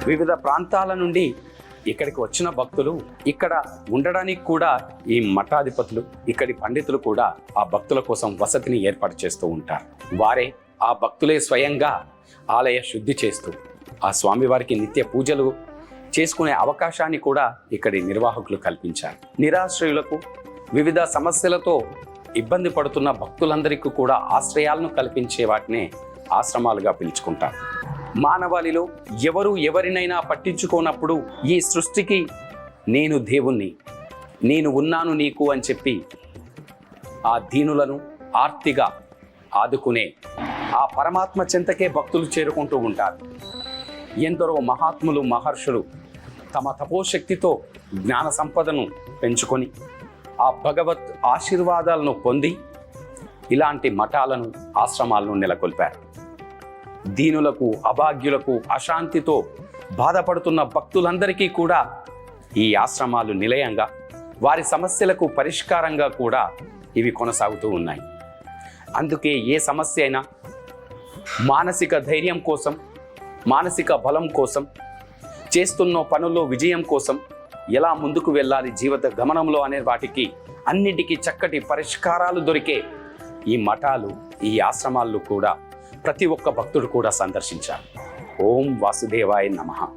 వివిధ ప్రాంతాల నుండి ఇక్కడికి వచ్చిన భక్తులు ఇక్కడ ఉండడానికి కూడా ఈ మఠాధిపతులు, ఇక్కడి పండితులు కూడా ఆ భక్తుల కోసం వసతిని ఏర్పాటు చేస్తూ ఉంటారు. వారే ఆ భక్తులే స్వయంగా ఆలయ శుద్ధి చేస్తూ ఆ స్వామివారికి నిత్య పూజలు చేసుకునే అవకాశాన్ని కూడా ఇక్కడి నిర్వాహకులు కల్పించారు. నిరాశ్రయులకు, వివిధ సమస్యలతో ఇబ్బంది పడుతున్న భక్తులందరికీ కూడా ఆశ్రయాలను కల్పించే వాటినే ఆశ్రమాలుగా పిలుచుకుంటారు. మానవాళిలో ఎవరు ఎవరినైనా పట్టించుకోనప్పుడు ఈ సృష్టికి నేను దేవుణ్ణి, నేను ఉన్నాను నీకు అని చెప్పి ఆ దీనులను ఆర్తిగా ఆదుకునే ఆ పరమాత్మ చెంతకే భక్తులు చేరుకుంటూ ఉంటారు. ఎందరో మహాత్ములు, మహర్షులు తమ తపోశక్తితో జ్ఞాన సంపదను పెంచుకొని ఆ భగవత్ ఆశీర్వాదాలను పొంది ఇలాంటి మఠాలను, ఆశ్రమాలను నెలకొల్పారు. దీనులకు, అభాగ్యులకు, అశాంతితో బాధపడుతున్న భక్తులందరికీ కూడా ఈ ఆశ్రమాలు నిలయంగా, వారి సమస్యలకు పరిష్కారంగా కూడా ఇవి కొనసాగుతూ ఉన్నాయి. అందుకే ఏ సమస్య అయినా మానసిక ధైర్యం కోసం, మానసిక బలం కోసం, చేస్తున్న పనుల్లో విజయం కోసం, ఎలా ముందుకు వెళ్ళాలి జీవిత గమనంలో అనే వాటికి అన్నిటికీ చక్కటి పరిష్కారాలు దొరికే ఈ మఠాలు, ఈ ఆశ్రమాలు కూడా ప్రతి ఒక్క భక్తుడు కూడా సందర్శించాలి. ఓం వాసుదేవాయ నమః.